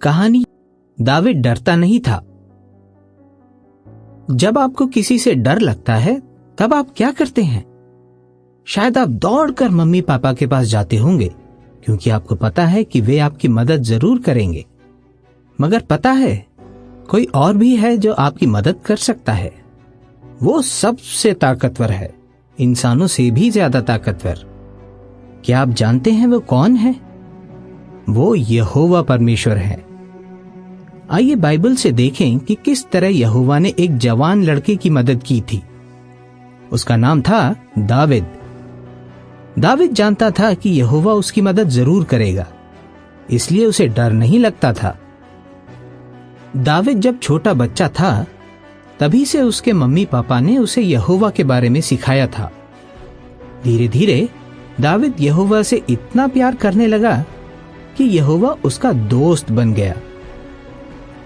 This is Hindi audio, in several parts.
कहानी दाविद डरता नहीं था। जब आपको किसी से डर लगता है तब आप क्या करते हैं? शायद आप दौड़कर मम्मी पापा के पास जाते होंगे, क्योंकि आपको पता है कि वे आपकी मदद जरूर करेंगे। मगर पता है, कोई और भी है जो आपकी मदद कर सकता है। वो सबसे ताकतवर है, इंसानों से भी ज्यादा ताकतवर। क्या आप जानते हैं वो कौन है? वो यहोवा परमेश्वर है। आइए बाइबल से देखें कि किस तरह यहोवा ने एक जवान लड़के की मदद की थी। उसका नाम था दाविद। दाविद जानता था कि यहोवा उसकी मदद जरूर करेगा, इसलिए उसे डर नहीं लगता था। दाविद जब छोटा बच्चा था तभी से उसके मम्मी पापा ने उसे यहोवा के बारे में सिखाया था। धीरे धीरे दाविद यहोवा से इतना प्यार करने लगा कि यहोवा उसका दोस्त बन गया।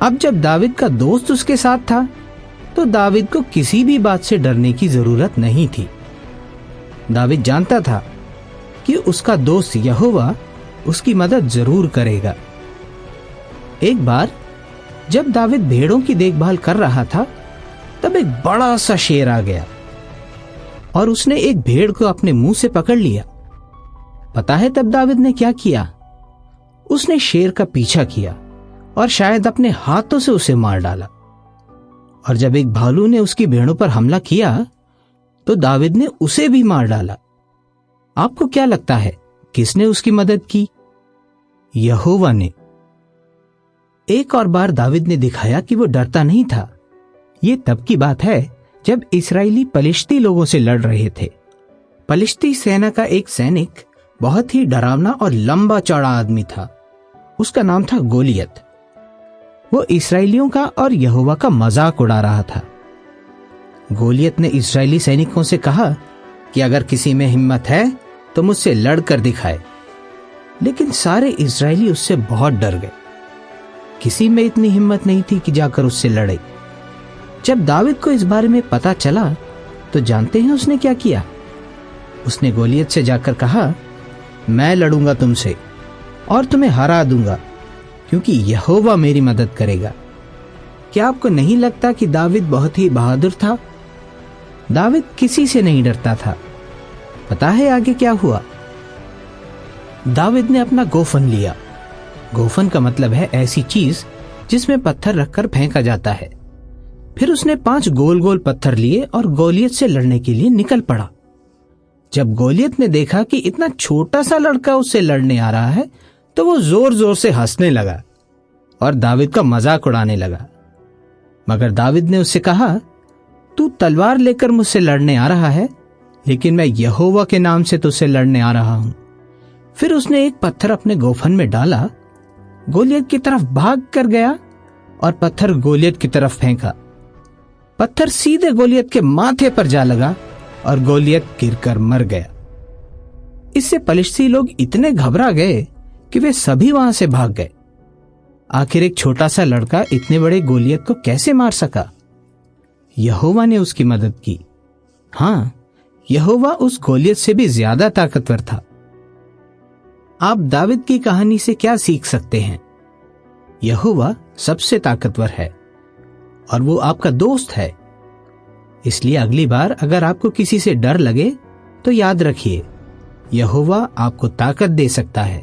अब जब दाविद का दोस्त उसके साथ था तो दाविद को किसी भी बात से डरने की जरूरत नहीं थी। दाविद जानता था कि उसका दोस्त यहोवा उसकी मदद जरूर करेगा। एक बार जब दाविद भेड़ों की देखभाल कर रहा था तब एक बड़ा सा शेर आ गया और उसने एक भेड़ को अपने मुंह से पकड़ लिया। पता है तब दाविद ने क्या किया? उसने शेर का पीछा किया और शायद अपने हाथों से उसे मार डाला। और जब एक भालू ने उसकी भेड़ों पर हमला किया तो दाविद ने उसे भी मार डाला। आपको क्या लगता है किसने उसकी मदद की? यहोवा ने। एक और बार दाविद ने दिखाया कि वो डरता नहीं था। ये तब की बात है जब इस्राएली पलिश्ती लोगों से लड़ रहे थे। पलिश्ती सेना का एक सैनिक बहुत ही डरावना और लंबा चौड़ा आदमी था। उसका नाम था गोलियत। वो इस्राएलियों का और यहोवा का मजाक उड़ा रहा था। गोलियत ने इस्राएली सैनिकों से कहा कि अगर किसी में हिम्मत है तो मुझसे लड़कर दिखाए। लेकिन सारे इस्राएली उससे बहुत डर गए। किसी में इतनी हिम्मत नहीं थी कि जाकर उससे लड़े। जब दाविद को इस बारे में पता चला तो जानते हैं उसने क्या किया? उसने गोलियत से जाकर कहा, मैं लड़ूंगा तुमसे और तुम्हें हरा दूंगा, क्योंकि यहोवा मेरी मदद करेगा। क्या आपको नहीं लगता कि दाविद बहुत ही बहादुर था? दाविद किसी से नहीं डरता था। पता है आगे क्या हुआ? दाविद ने अपना गोफन लिया। गोफन का मतलब है ऐसी चीज जिसमें पत्थर रखकर फेंका जाता है। फिर उसने 5 गोल गोल पत्थर लिए और गोलियत से लड़ने के लिए निकल पड़ा। जब गोलियत ने देखा कि इतना छोटा सा लड़का उससे लड़ने आ रहा है तो वो जोर जोर से हंसने लगा और दाविद का मजाक उड़ाने लगा। मगर दाविद ने उससे कहा, तू तलवार लेकर मुझसे लड़ने आ रहा है, लेकिन मैं यहोवा के नाम से तुझसे लड़ने आ रहा हूं। फिर उसने एक पत्थर अपने गोफन में डाला, गोलियत की तरफ भाग कर गया और पत्थर गोलियत की तरफ फेंका। पत्थर सीधे गोलियत के माथे पर जा लगा और गोलियत गिरकर मर गया। इससे पलिश्ती लोग इतने घबरा गए कि वे सभी वहां से भाग गए। आखिर एक छोटा सा लड़का इतने बड़े गोलियत को कैसे मार सका? यहोवा ने उसकी मदद की। हां, यहोवा उस गोलियत से भी ज्यादा ताकतवर था। आप दाविद की कहानी से क्या सीख सकते हैं? यहोवा सबसे ताकतवर है और वो आपका दोस्त है। इसलिए अगली बार अगर आपको किसी से डर लगे तो याद रखिए, यहोवा आपको ताकत दे सकता है।